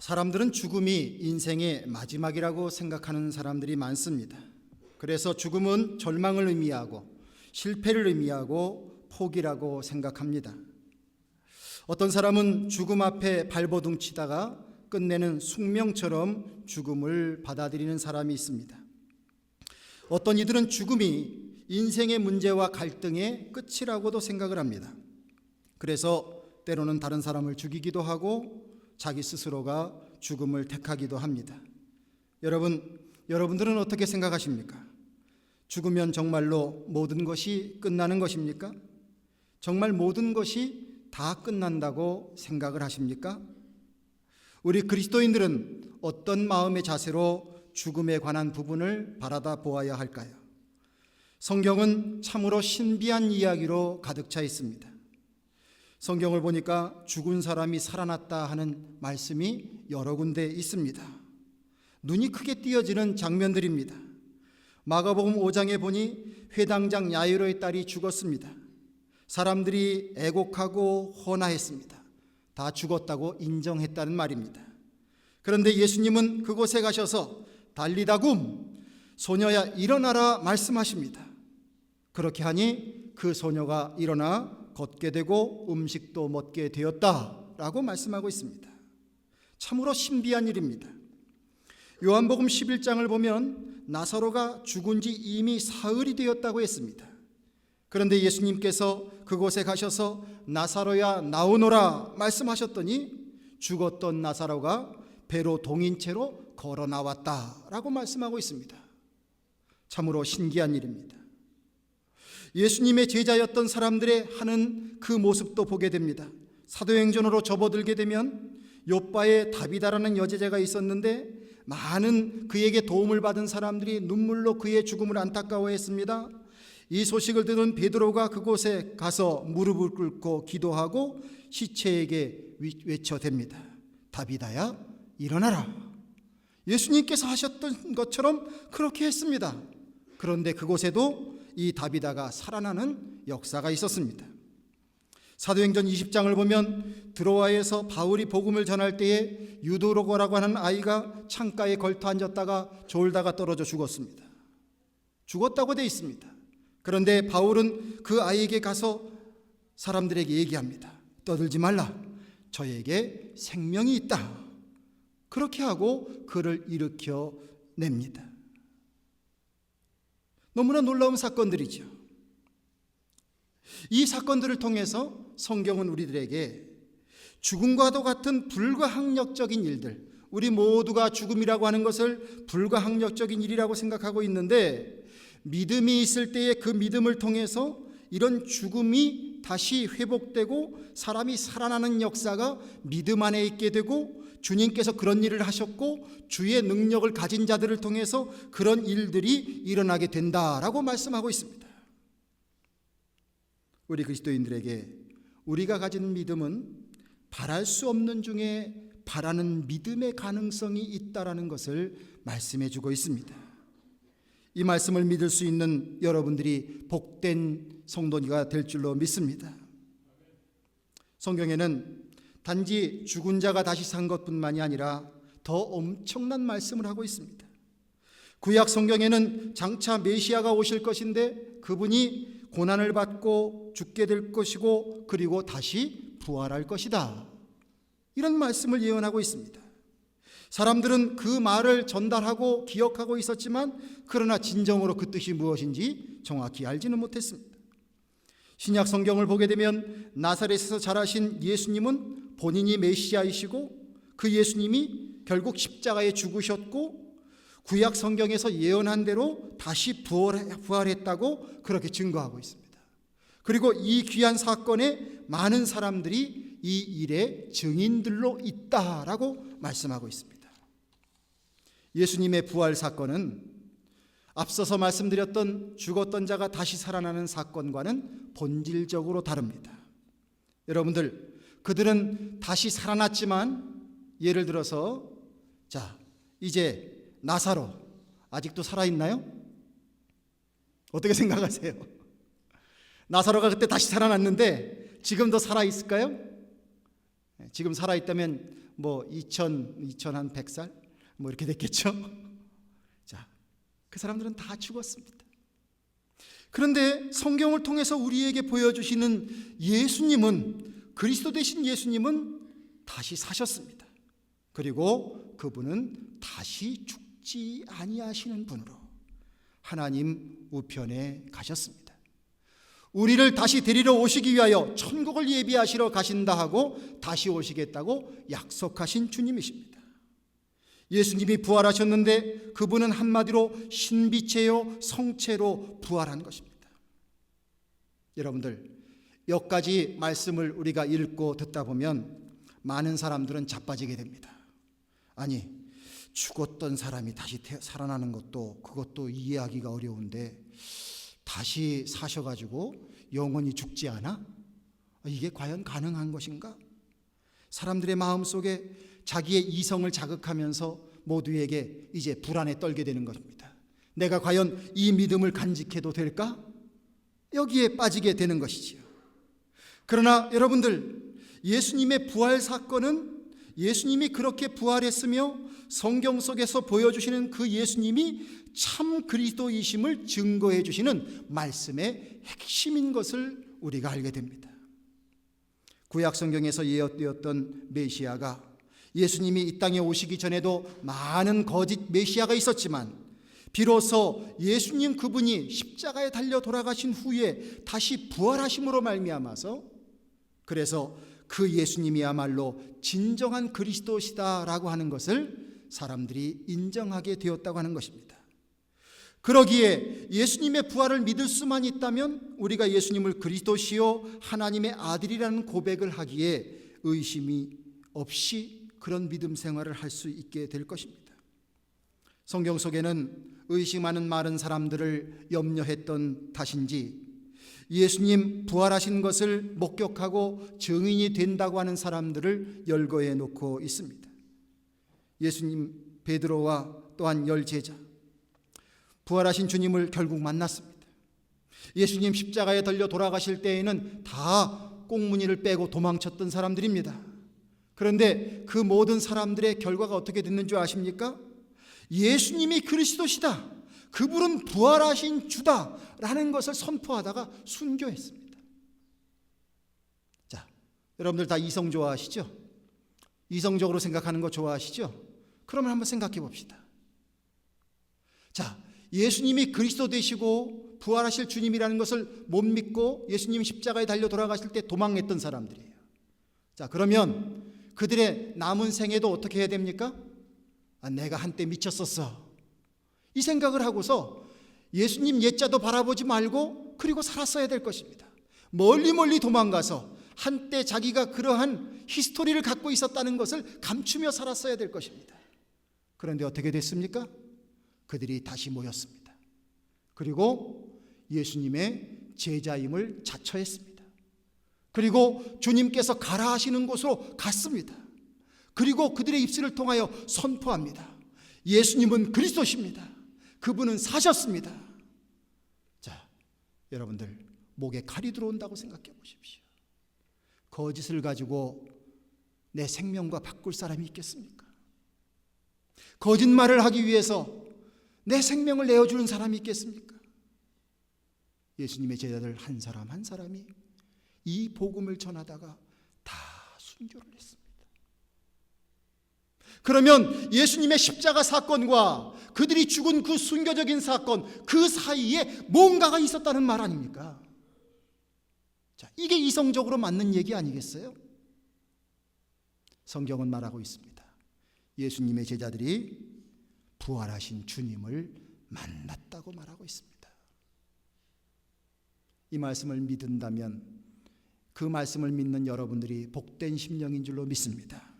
사람들은 죽음이 인생의 마지막이라고 생각하는 사람들이 많습니다. 그래서 죽음은 절망을 의미하고 실패를 의미하고 포기라고 생각합니다. 어떤 사람은 죽음 앞에 발버둥 치다가 끝내는 숙명처럼 죽음을 받아들이는 사람이 있습니다. 어떤 이들은 죽음이 인생의 문제와 갈등의 끝이라고도 생각을 합니다. 그래서 때로는 다른 사람을 죽이기도 하고 자기 스스로가 죽음을 택하기도 합니다. 여러분들은 어떻게 생각하십니까? 죽으면 정말로 모든 것이 끝나는 것입니까? 정말 모든 것이 다 끝난다고 생각을 하십니까? 우리 그리스도인들은 어떤 마음의 자세로 죽음에 관한 부분을 바라다 보아야 할까요? 성경은 참으로 신비한 이야기로 가득 차 있습니다. 성경을 보니까 죽은 사람이 살아났다 하는 말씀이 여러 군데 있습니다. 눈이 크게 띄어지는 장면들입니다. 마가복음 5장에 보니 회당장 야이로의 딸이 죽었습니다. 사람들이 애곡하고 헌화했습니다. 다 죽었다고 인정했다는 말입니다. 그런데 예수님은 그곳에 가셔서 달리다굼, 소녀야 일어나라 말씀하십니다. 그렇게 하니 그 소녀가 일어나 걷게 되고 음식도 먹게 되었다라고 말씀하고 있습니다. 참으로 신비한 일입니다. 요한복음 11장을 보면 나사로가 죽은 지 이미 사흘이 되었다고 했습니다. 그런데 예수님께서 그곳에 가셔서 나사로야 나오너라 말씀하셨더니 죽었던 나사로가 배로 동인 채로 걸어 나왔다라고 말씀하고 있습니다. 참으로 신기한 일입니다. 예수님의 제자였던 사람들의 하는 그 모습도 보게 됩니다. 사도행전으로 접어들게 되면 욥바에 다비다라는 여제자가 있었는데 많은 그에게 도움을 받은 사람들이 눈물로 그의 죽음을 안타까워했습니다. 이 소식을 들은 베드로가 그곳에 가서 무릎을 꿇고 기도하고 시체에게 외쳐댑니다. 다비다야 일어나라. 예수님께서 하셨던 것처럼 그렇게 했습니다. 그런데 그곳에도 이 다비다가 살아나는 역사가 있었습니다. 사도행전 20장을 보면 드로아에서 바울이 복음을 전할 때에 유도로고라고 하는 아이가 창가에 걸터 앉았다가 졸다가 떨어져 죽었습니다. 죽었다고 되어 있습니다. 그런데 바울은 그 아이에게 가서 사람들에게 얘기합니다. 떠들지 말라. 저에게 생명이 있다. 그렇게 하고 그를 일으켜 냅니다. 너무나 놀라운 사건들이죠. 이 사건들을 통해서 성경은 우리들에게 죽음과도 같은 불가항력적인 일들, 우리 모두가 죽음이라고 하는 것을 불가항력적인 일이라고 생각하고 있는데 믿음이 있을 때에 그 믿음을 통해서 이런 죽음이 다시 회복되고 사람이 살아나는 역사가 믿음 안에 있게 되고 주님께서 그런 일을 하셨고 주의 능력을 가진 자들을 통해서 그런 일들이 일어나게 된다라고 말씀하고 있습니다. 우리 그리스도인들에게 우리가 가진 믿음은 바랄 수 없는 중에 바라는 믿음의 가능성이 있다라는 것을 말씀해 주고 있습니다. 이 말씀을 믿을 수 있는 여러분들이 복된 성도가 될 줄로 믿습니다. 성경에는 단지 죽은 자가 다시 산 것뿐만이 아니라 더 엄청난 말씀을 하고 있습니다. 구약 성경에는 장차 메시아가 오실 것인데 그분이 고난을 받고 죽게 될 것이고 그리고 다시 부활할 것이다. 이런 말씀을 예언하고 있습니다. 사람들은 그 말을 전달하고 기억하고 있었지만 그러나 진정으로 그 뜻이 무엇인지 정확히 알지는 못했습니다. 신약 성경을 보게 되면 나사렛에서 자라신 예수님은 본인이 메시아이시고 그 예수님이 결국 십자가에 죽으셨고 구약 성경에서 예언한 대로 다시 부활했다고 그렇게 증거하고 있습니다. 그리고 이 귀한 사건에 많은 사람들이 이 일의 증인들로 있다라고 말씀하고 있습니다. 예수님의 부활 사건은 앞서서 말씀드렸던 죽었던 자가 다시 살아나는 사건과는 본질적으로 다릅니다. 여러분들, 그들은 다시 살아났지만 예를 들어서 이제 나사로 아직도 살아있나요? 어떻게 생각하세요? 나사로가 그때 다시 살아났는데 지금도 살아있을까요? 지금 살아있다면 뭐 2000한 100살 뭐 이렇게 됐겠죠. 자, 그 사람들은 다 죽었습니다. 그런데 성경을 통해서 우리에게 보여주시는 예수님은, 그리스도 되신 예수님은 다시 사셨습니다. 그리고 그분은 다시 죽지 아니하시는 분으로 하나님 우편에 가셨습니다. 우리를 다시 데리러 오시기 위하여 천국을 예비하시러 가신다 하고 다시 오시겠다고 약속하신 주님이십니다. 예수님이 부활하셨는데 그분은 한마디로 신비체요 성체로 부활한 것입니다. 여러분들, 여기까지 말씀을 우리가 읽고 듣다 보면 많은 사람들은 자빠지게 됩니다. 아니, 죽었던 사람이 다시 살아나는 것도 그것도 이해하기가 어려운데 다시 사셔가지고 영원히 죽지 않아? 이게 과연 가능한 것인가? 사람들의 마음속에 자기의 이성을 자극하면서 모두에게 이제 불안에 떨게 되는 것입니다. 내가 과연 이 믿음을 간직해도 될까? 여기에 빠지게 되는 것이지요. 그러나 여러분들, 예수님의 부활 사건은 예수님이 그렇게 부활했으며 성경 속에서 보여주시는 그 예수님이 참 그리스도이심을 증거해 주시는 말씀의 핵심인 것을 우리가 알게 됩니다. 구약 성경에서 예언되었던 메시아가 예수님이 이 땅에 오시기 전에도 많은 거짓 메시아가 있었지만 비로소 예수님 그분이 십자가에 달려 돌아가신 후에 다시 부활하심으로 말미암아서, 그래서 그 예수님이야말로 진정한 그리스도시다라고 하는 것을 사람들이 인정하게 되었다고 하는 것입니다. 그러기에 예수님의 부활을 믿을 수만 있다면 우리가 예수님을 그리스도시요 하나님의 아들이라는 고백을 하기에 의심이 없이 그런 믿음 생활을 할 수 있게 될 것입니다. 성경 속에는 의심하는 많은 사람들을 염려했던 탓인지 예수님 부활하신 것을 목격하고 증인이 된다고 하는 사람들을 열거해 놓고 있습니다. 예수님 베드로와 또한 10제자, 부활하신 주님을 결국 만났습니다. 예수님 십자가에 달려 돌아가실 때에는 다 꽁무니를 빼고 도망쳤던 사람들입니다. 그런데 그 모든 사람들의 결과가 어떻게 됐는 줄 아십니까? 예수님이 그리스도시다, 그분은 부활하신 주다라는 것을 선포하다가 순교했습니다. 자, 여러분들 다 이성 좋아하시죠? 이성적으로 생각하는 거 좋아하시죠? 그러면 한번 생각해 봅시다. 자, 예수님이 그리스도 되시고 부활하실 주님이라는 것을 못 믿고 예수님 십자가에 달려 돌아가실 때 도망했던 사람들이에요. 자, 그러면 그들의 남은 생애도 어떻게 해야 됩니까? 내가 한때 미쳤었어, 이 생각을 하고서 예수님 옛자도 바라보지 말고 그리고 살았어야 될 것입니다. 멀리 멀리 도망가서 한때 자기가 그러한 히스토리를 갖고 있었다는 것을 감추며 살았어야 될 것입니다. 그런데 어떻게 됐습니까? 그들이 다시 모였습니다. 그리고 예수님의 제자임을 자처했습니다. 그리고 주님께서 가라 하시는 곳으로 갔습니다. 그리고 그들의 입술을 통하여 선포합니다. 예수님은 그리스도십니다. 그분은 사셨습니다. 자, 여러분들, 목에 칼이 들어온다고 생각해 보십시오. 거짓을 가지고 내 생명과 바꿀 사람이 있겠습니까? 거짓말을 하기 위해서 내 생명을 내어주는 사람이 있겠습니까? 예수님의 제자들 한 사람 한 사람이 이 복음을 전하다가 다 순교를 했습니다. 그러면 예수님의 십자가 사건과 그들이 죽은 그 순교적인 사건, 그 사이에 뭔가가 있었다는 말 아닙니까? 자, 이게 이성적으로 맞는 얘기 아니겠어요? 성경은 말하고 있습니다. 예수님의 제자들이 부활하신 주님을 만났다고 말하고 있습니다. 이 말씀을 믿는다면 그 말씀을 믿는 여러분들이 복된 심령인 줄로 믿습니다.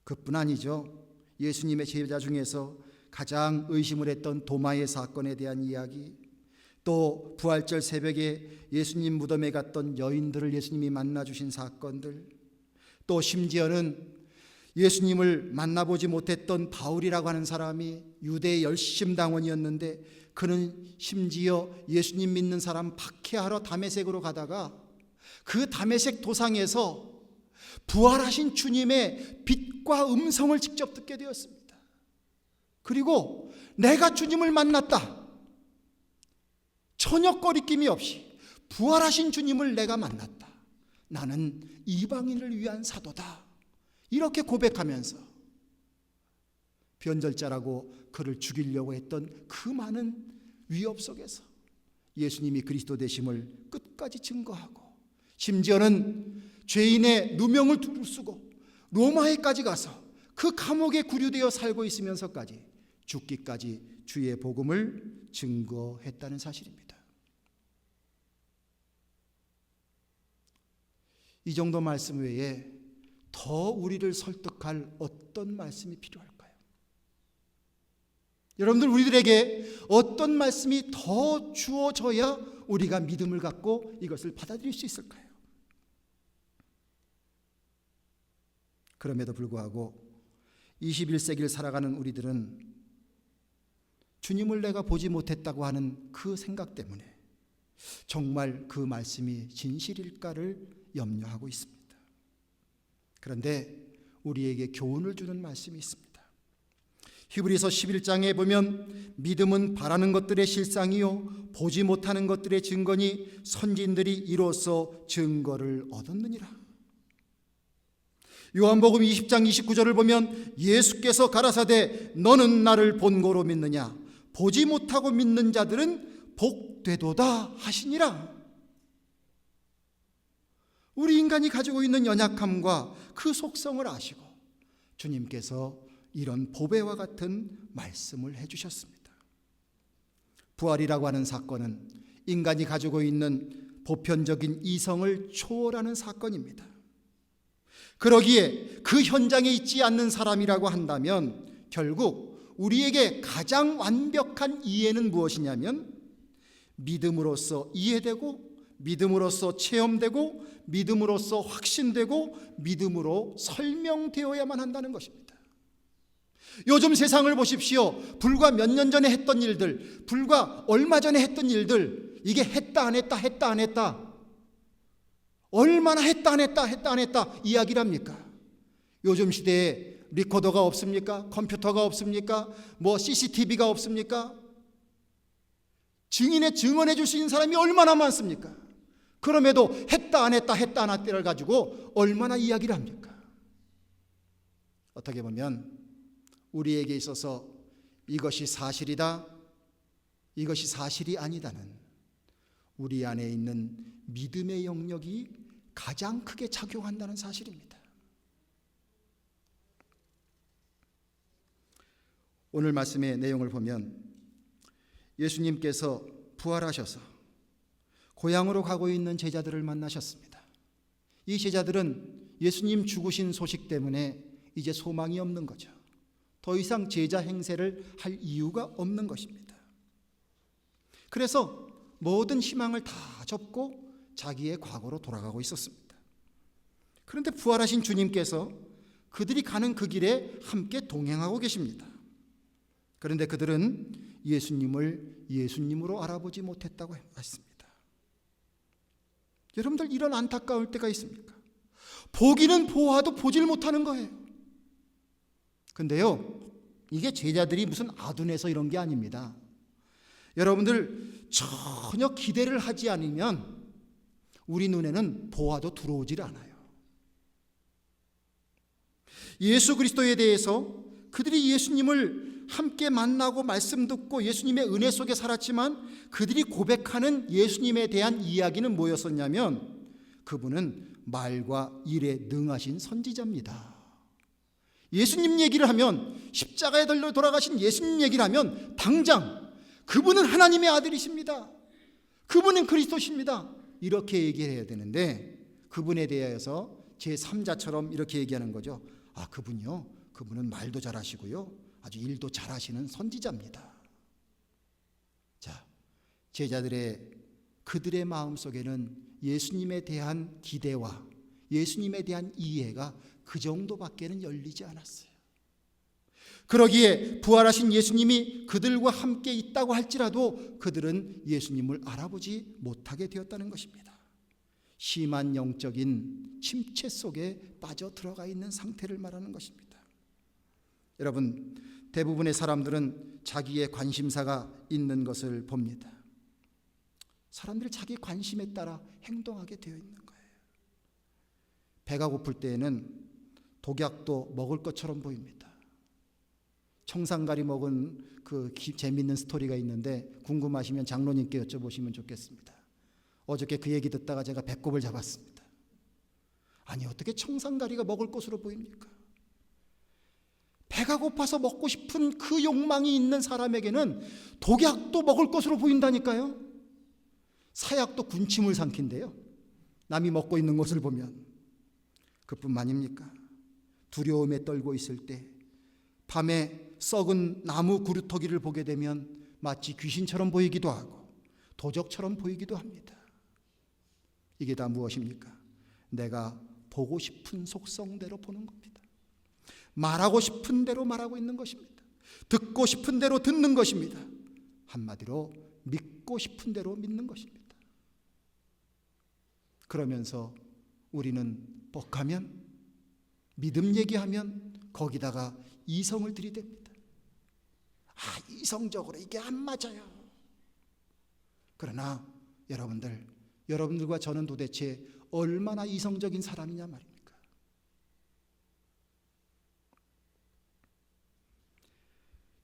그뿐 아니죠. 예수님의 제자 중에서 가장 의심을 했던 도마의 사건에 대한 이야기, 또 부활절 새벽에 예수님 무덤에 갔던 여인들을 예수님이 만나주신 사건들, 또 심지어는 예수님을 만나보지 못했던 바울이라고 하는 사람이 유대의 열심당원이었는데 그는 심지어 예수님 믿는 사람 박해하러 다메섹으로 가다가 그 다메섹 도상에서 부활하신 주님의 빛과 음성을 직접 듣게 되었습니다. 그리고 내가 주님을 만났다. 전혀 거리낌이 없이 부활하신 주님을 내가 만났다. 나는 이방인을 위한 사도다. 이렇게 고백하면서 변절자라고 그를 죽이려고 했던 그 많은 위협 속에서 예수님이 그리스도 되심을 끝까지 증거하고, 심지어는 죄인의 누명을 두루쓰고 로마에까지 가서 그 감옥에 구류되어 살고 있으면서까지 죽기까지 주의 복음을 증거했다는 사실입니다. 이 정도 말씀 외에 더 우리를 설득할 어떤 말씀이 필요할까요? 여러분들, 우리들에게 어떤 말씀이 더 주어져야 우리가 믿음을 갖고 이것을 받아들일 수 있을까요? 그럼에도 불구하고 21세기를 살아가는 우리들은 주님을 내가 보지 못했다고 하는 그 생각 때문에 정말 그 말씀이 진실일까를 염려하고 있습니다. 그런데 우리에게 교훈을 주는 말씀이 있습니다. 히브리서 11장에 보면 믿음은 바라는 것들의 실상이요 보지 못하는 것들의 증거니 선진들이 이로써 증거를 얻었느니라. 요한복음 20장 29절을 보면 예수께서 가라사대 너는 나를 본고로 믿느냐 보지 못하고 믿는 자들은 복되도다 하시니라. 우리 인간이 가지고 있는 연약함과 그 속성을 아시고 주님께서 이런 보배와 같은 말씀을 해주셨습니다. 부활이라고 하는 사건은 인간이 가지고 있는 보편적인 이성을 초월하는 사건입니다. 그러기에 그 현장에 있지 않는 사람이라고 한다면 결국 우리에게 가장 완벽한 이해는 무엇이냐면 믿음으로써 이해되고, 믿음으로써 체험되고, 믿음으로써 확신되고, 믿음으로 설명되어야만 한다는 것입니다. 요즘 세상을 보십시오. 불과 몇 년 전에 했던 일들, 불과 얼마 전에 했던 일들, 이게 했다 안 했다, 했다 안 했다, 얼마나 했다 안 했다, 했다 안 했다 이야기를 합니까? 요즘 시대에 리코더가 없습니까? 컴퓨터가 없습니까? 뭐 CCTV가 없습니까? 증인의 증언해 줄 수 있는 사람이 얼마나 많습니까? 그럼에도 했다 안 했다, 했다 안 했다를 가지고 얼마나 이야기를 합니까? 어떻게 보면 우리에게 있어서 이것이 사실이다, 이것이 사실이 아니다는 우리 안에 있는 믿음의 영역이 가장 크게 작용한다는 사실입니다. 오늘 말씀의 내용을 보면 예수님께서 부활하셔서 고향으로 가고 있는 제자들을 만나셨습니다. 이 제자들은 예수님 죽으신 소식 때문에 이제 소망이 없는 거죠. 더 이상 제자 행세를 할 이유가 없는 것입니다. 그래서 모든 희망을 다 접고 자기의 과거로 돌아가고 있었습니다. 그런데 부활하신 주님께서 그들이 가는 그 길에 함께 동행하고 계십니다. 그런데 그들은 예수님을 예수님으로 알아보지 못했다고 했습니다. 여러분들, 이런 안타까울 때가 있습니까? 보기는 보아도 보질 못하는 거예요. 근데요, 이게 제자들이 무슨 아둔해서 이런 게 아닙니다. 여러분들, 전혀 기대를 하지 않으면 우리 눈에는 보아도 들어오질 않아요. 예수 그리스도에 대해서 그들이 예수님을 함께 만나고 말씀 듣고 예수님의 은혜 속에 살았지만 그들이 고백하는 예수님에 대한 이야기는 뭐였었냐면 그분은 말과 일에 능하신 선지자입니다. 예수님 얘기를 하면, 십자가에 달려 돌아가신 예수님 얘기를 하면 당장 그분은 하나님의 아들이십니다, 그분은 그리스도십니다, 이렇게 얘기해야 되는데 그분에 대해서 제3자처럼 이렇게 얘기하는 거죠. 아, 그분이요? 그분은 말도 잘하시고요, 아주 일도 잘하시는 선지자입니다. 자, 그들의 마음속에는 예수님에 대한 기대와 예수님에 대한 이해가 그 정도밖에는 열리지 않았어요. 그러기에 부활하신 예수님이 그들과 함께 있다고 할지라도 그들은 예수님을 알아보지 못하게 되었다는 것입니다. 심한 영적인 침체 속에 빠져 들어가 있는 상태를 말하는 것입니다. 여러분, 대부분의 사람들은 자기의 관심사가 있는 것을 봅니다. 사람들이 자기 관심에 따라 행동하게 되어 있는 거예요. 배가 고플 때에는 독약도 먹을 것처럼 보입니다. 청산가리 먹은 그 재미있는 스토리가 있는데 궁금하시면 장로님께 여쭤보시면 좋겠습니다. 어저께 그 얘기 듣다가 제가 배꼽을 잡았습니다. 아니, 어떻게 청산가리가 먹을 것으로 보입니까? 배가 고파서 먹고 싶은 그 욕망이 있는 사람에게는 독약도 먹을 것으로 보인다니까요. 사약도 군침을 삼킨대요. 남이 먹고 있는 것을 보면. 그뿐만입니까? 두려움에 떨고 있을 때 밤에 썩은 나무 구루터기를 보게 되면 마치 귀신처럼 보이기도 하고 도적처럼 보이기도 합니다. 이게 다 무엇입니까? 내가 보고 싶은 속성대로 보는 겁니다. 말하고 싶은 대로 말하고 있는 것입니다. 듣고 싶은 대로 듣는 것입니다. 한마디로 믿고 싶은 대로 믿는 것입니다. 그러면서 우리는 뻑하면, 믿음 얘기하면 거기다가 이성을 들이댑니다. 이성적으로 이게 안 맞아요. 그러나 여러분들과 저는 도대체 얼마나 이성적인 사람이냐 말입니까?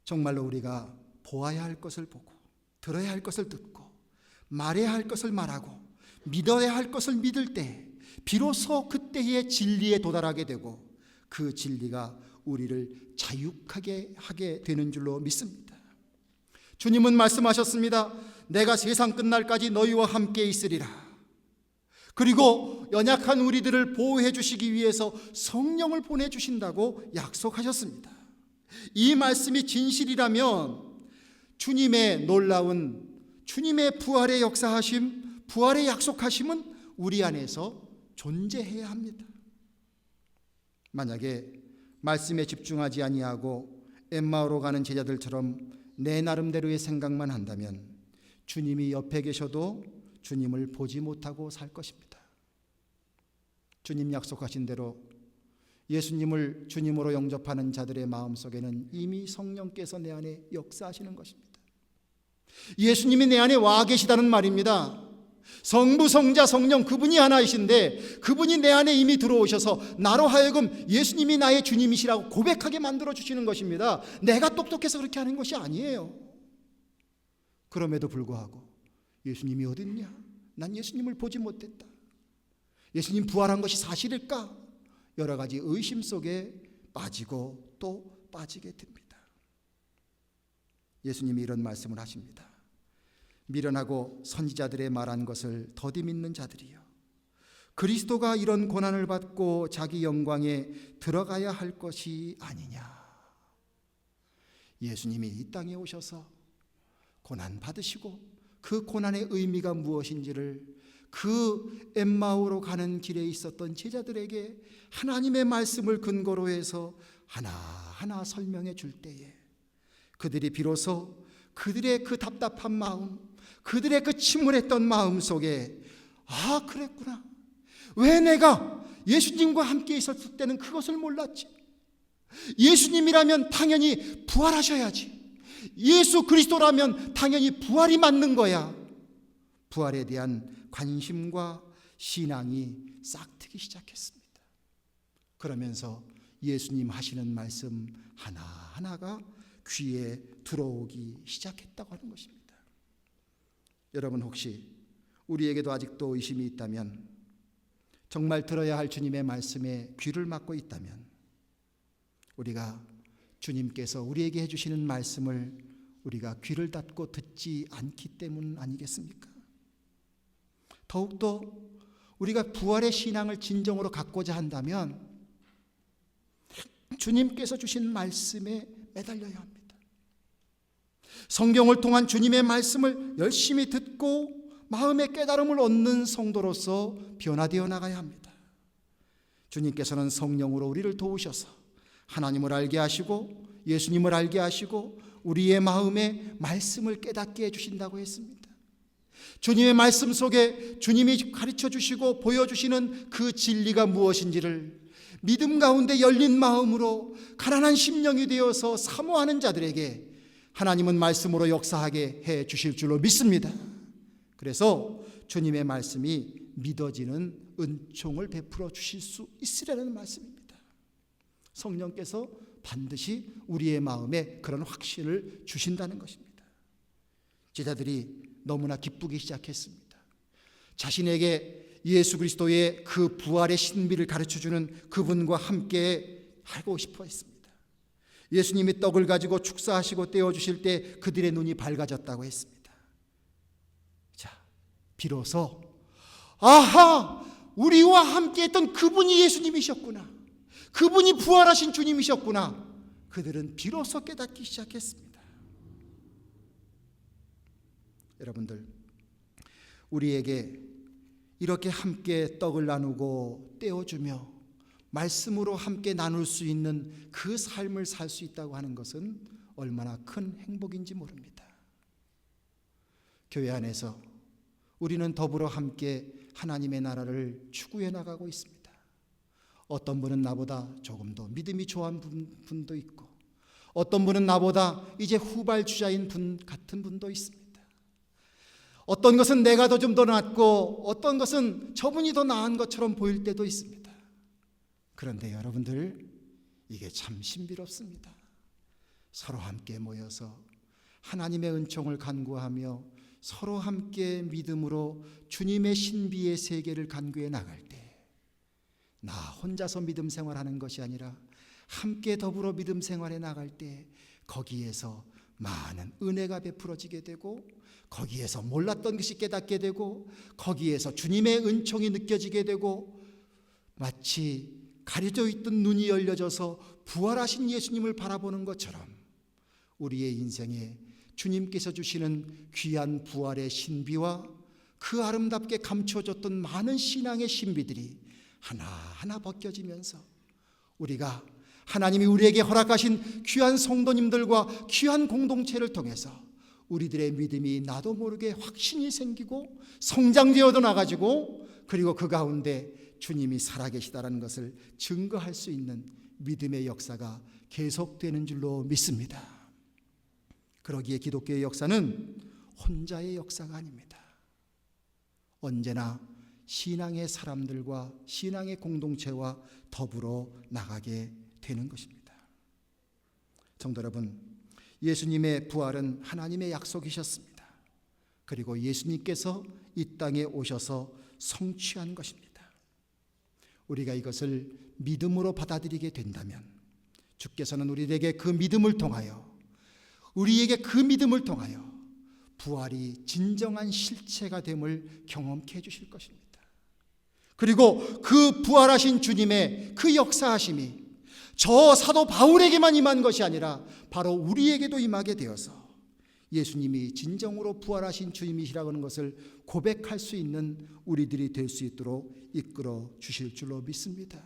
정말로 우리가 보아야 할 것을 보고, 들어야 할 것을 듣고, 말해야 할 것을 말하고, 믿어야 할 것을 믿을 때 비로소 그때의 진리에 도달하게 되고 그 진리가 우리를 자유하게 하게 되는 줄로 믿습니다. 주님은 말씀하셨습니다. 내가 세상 끝날까지 너희와 함께 있으리라. 그리고 연약한 우리들을 보호해 주시기 위해서 성령을 보내주신다고 약속하셨습니다. 이 말씀이 진실이라면 주님의 놀라운, 주님의 부활의 역사하심, 부활의 약속하심은 우리 안에서 존재해야 합니다. 만약에 말씀에 집중하지 아니하고 엠마오로 가는 제자들처럼 내 나름대로의 생각만 한다면 주님이 옆에 계셔도 주님을 보지 못하고 살 것입니다. 주님 약속하신 대로 예수님을 주님으로 영접하는 자들의 마음속에는 이미 성령께서 내 안에 역사하시는 것입니다. 예수님이 내 안에 와 계시다는 말입니다. 성부, 성자, 성령 그분이 하나이신데 그분이 내 안에 이미 들어오셔서 나로 하여금 예수님이 나의 주님이시라고 고백하게 만들어 주시는 것입니다. 내가 똑똑해서 그렇게 하는 것이 아니에요. 그럼에도 불구하고 예수님이 어디 있냐? 난 예수님을 보지 못했다. 예수님 부활한 것이 사실일까? 여러 가지 의심 속에 빠지고 또 빠지게 됩니다. 예수님이 이런 말씀을 하십니다. 미련하고 선지자들의 말한 것을 더디 믿는 자들이여, 그리스도가 이런 고난을 받고 자기 영광에 들어가야 할 것이 아니냐. 예수님이 이 땅에 오셔서 고난 받으시고 그 고난의 의미가 무엇인지를 그 엠마오로 가는 길에 있었던 제자들에게 하나님의 말씀을 근거로 해서 하나하나 설명해 줄 때에 그들이 비로소 그들의 그 답답한 마음, 그들의 그 침울했던 마음 속에 그랬구나. 왜 내가 예수님과 함께 있었을 때는 그것을 몰랐지? 예수님이라면 당연히 부활하셔야지. 예수 그리스도라면 당연히 부활이 맞는 거야. 부활에 대한 관심과 신앙이 싹트기 시작했습니다. 그러면서 예수님 하시는 말씀 하나하나가 귀에 들어오기 시작했다고 하는 것입니다. 여러분, 혹시 우리에게도 아직도 의심이 있다면, 정말 들어야 할 주님의 말씀에 귀를 막고 있다면, 우리가 주님께서 우리에게 해주시는 말씀을 우리가 귀를 닫고 듣지 않기 때문 아니겠습니까? 더욱더 우리가 부활의 신앙을 진정으로 갖고자 한다면 주님께서 주신 말씀에 매달려야 합니다. 성경을 통한 주님의 말씀을 열심히 듣고 마음의 깨달음을 얻는 성도로서 변화되어 나가야 합니다. 주님께서는 성령으로 우리를 도우셔서 하나님을 알게 하시고 예수님을 알게 하시고 우리의 마음에 말씀을 깨닫게 해주신다고 했습니다. 주님의 말씀 속에 주님이 가르쳐 주시고 보여주시는 그 진리가 무엇인지를 믿음 가운데 열린 마음으로 가난한 심령이 되어서 사모하는 자들에게 하나님은 말씀으로 역사하게 해 주실 줄로 믿습니다. 그래서 주님의 말씀이 믿어지는 은총을 베풀어 주실 수 있으라는 말씀입니다. 성령께서 반드시 우리의 마음에 그런 확신을 주신다는 것입니다. 제자들이 너무나 기쁘기 시작했습니다. 자신에게 예수 그리스도의 그 부활의 신비를 가르쳐주는 그분과 함께 하고 싶어 했습니다. 예수님이 떡을 가지고 축사하시고 떼어주실 때 그들의 눈이 밝아졌다고 했습니다. 자, 비로소 아하! 우리와 함께 했던 그분이 예수님이셨구나. 그분이 부활하신 주님이셨구나. 그들은 비로소 깨닫기 시작했습니다. 여러분들, 우리에게 이렇게 함께 떡을 나누고 떼어주며 말씀으로 함께 나눌 수 있는 그 삶을 살 수 있다고 하는 것은 얼마나 큰 행복인지 모릅니다. 교회 안에서 우리는 더불어 함께 하나님의 나라를 추구해 나가고 있습니다. 어떤 분은 나보다 조금 더 믿음이 좋은 분도 있고, 어떤 분은 나보다 이제 후발주자인 분 같은 분도 있습니다. 어떤 것은 내가 좀 더 낫고 어떤 것은 저분이 더 나은 것처럼 보일 때도 있습니다. 그런데 여러분들, 이게 참 신비롭습니다. 서로 함께 모여서 하나님의 은총을 간구하며 서로 함께 믿음으로 주님의 신비의 세계를 간구해 나갈 때, 나 혼자서 믿음 생활하는 것이 아니라 함께 더불어 믿음 생활해 나갈 때 거기에서 많은 은혜가 베풀어지게 되고, 거기에서 몰랐던 것이 깨닫게 되고, 거기에서 주님의 은총이 느껴지게 되고, 마치 가려져 있던 눈이 열려져서 부활하신 예수님을 바라보는 것처럼 우리의 인생에 주님께서 주시는 귀한 부활의 신비와 그 아름답게 감춰졌던 많은 신앙의 신비들이 하나하나 벗겨지면서 우리가 하나님이 우리에게 허락하신 귀한 성도님들과 귀한 공동체를 통해서 우리들의 믿음이 나도 모르게 확신이 생기고 성장되어도 나가지고, 그리고 그 가운데 주님이 살아계시다는 것을 증거할 수 있는 믿음의 역사가 계속되는 줄로 믿습니다. 그러기에 기독교의 역사는 혼자의 역사가 아닙니다. 언제나 신앙의 사람들과 신앙의 공동체와 더불어 나가게 되는 것입니다. 성도 여러분, 예수님의 부활은 하나님의 약속이셨습니다. 그리고 예수님께서 이 땅에 오셔서 성취한 것입니다. 우리가 이것을 믿음으로 받아들이게 된다면 주께서는 우리에게 그 믿음을 통하여, 우리에게 그 믿음을 통하여 부활이 진정한 실체가 됨을 경험케 해주실 것입니다. 그리고 그 부활하신 주님의 그 역사하심이 저 사도 바울에게만 임한 것이 아니라 바로 우리에게도 임하게 되어서 예수님이 진정으로 부활하신 주님이시라고 하는 것을 고백할 수 있는 우리들이 될 수 있도록 이끌어 주실 줄로 믿습니다.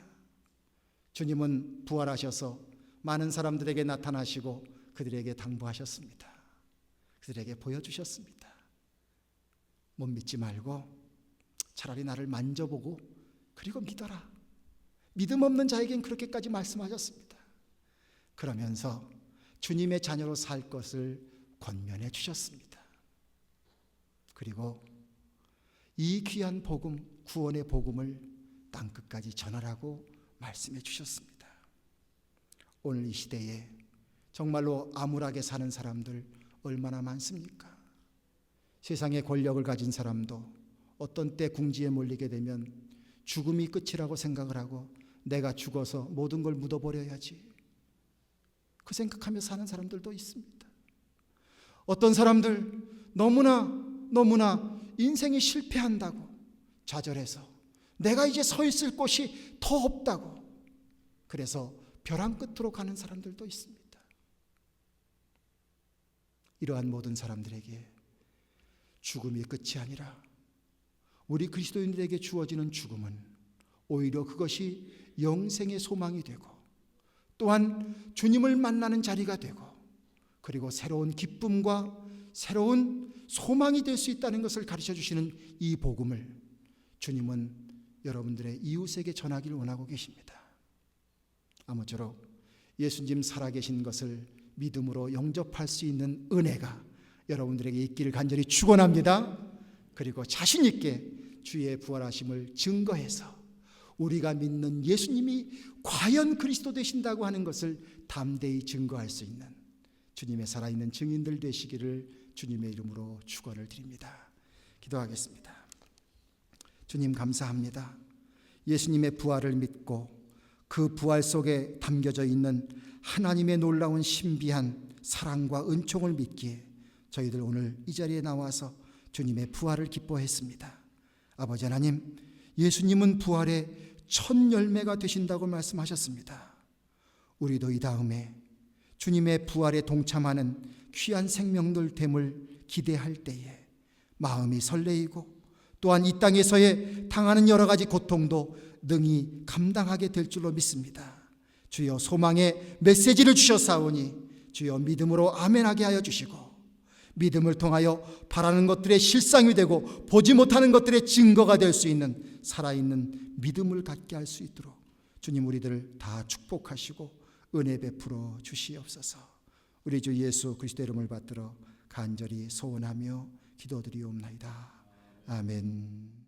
주님은 부활하셔서 많은 사람들에게 나타나시고 그들에게 당부하셨습니다. 그들에게 보여주셨습니다. 못 믿지 말고 차라리 나를 만져보고 그리고 믿어라. 믿음 없는 자에겐 그렇게까지 말씀하셨습니다. 그러면서 주님의 자녀로 살 것을 권면해 주셨습니다. 그리고 이 귀한 복음, 구원의 복음을 땅끝까지 전하라고 말씀해 주셨습니다. 오늘 이 시대에 정말로 암울하게 사는 사람들 얼마나 많습니까? 세상의 권력을 가진 사람도 어떤 때 궁지에 몰리게 되면 죽음이 끝이라고 생각을 하고 내가 죽어서 모든 걸 묻어버려야지, 그 생각하며 사는 사람들도 있습니다. 어떤 사람들 너무나 인생이 실패한다고 좌절해서 내가 이제 서 있을 곳이 더 없다고, 그래서 벼랑 끝으로 가는 사람들도 있습니다. 이러한 모든 사람들에게 죽음이 끝이 아니라 우리 그리스도인들에게 주어지는 죽음은 오히려 그것이 영생의 소망이 되고, 또한 주님을 만나는 자리가 되고, 그리고 새로운 기쁨과 새로운 소망이 될 수 있다는 것을 가르쳐 주시는 이 복음을 주님은 여러분들의 이웃에게 전하기를 원하고 계십니다. 아무쪼록 예수님 살아계신 것을 믿음으로 영접할 수 있는 은혜가 여러분들에게 있기를 간절히 축원합니다. 그리고 자신 있게 주의 부활하심을 증거해서 우리가 믿는 예수님이 과연 그리스도 되신다고 하는 것을 담대히 증거할 수 있는 주님의 살아있는 증인들 되시기를 주님의 이름으로 축원을 드립니다. 기도하겠습니다. 주님 감사합니다. 예수님의 부활을 믿고 그 부활 속에 담겨져 있는 하나님의 놀라운 신비한 사랑과 은총을 믿기에 저희들 오늘 이 자리에 나와서 주님의 부활을 기뻐했습니다. 아버지 하나님, 예수님은 부활의 첫 열매가 되신다고 말씀하셨습니다. 우리도 이 다음에 주님의 부활에 동참하는 귀한 생명들 됨을 기대할 때에 마음이 설레이고 또한 이 땅에서의 당하는 여러 가지 고통도 능히 감당하게 될 줄로 믿습니다. 주여 소망의 메시지를 주셨사오니 주여 믿음으로 아멘하게 하여 주시고 믿음을 통하여 바라는 것들의 실상이 되고 보지 못하는 것들의 증거가 될 수 있는 살아있는 믿음을 갖게 할 수 있도록 주님 우리들을 다 축복하시고 은혜 베풀어 주시옵소서. 우리 주 예수 그리스도의 이름을 받들어 간절히 소원하며 기도드리옵나이다. 아멘.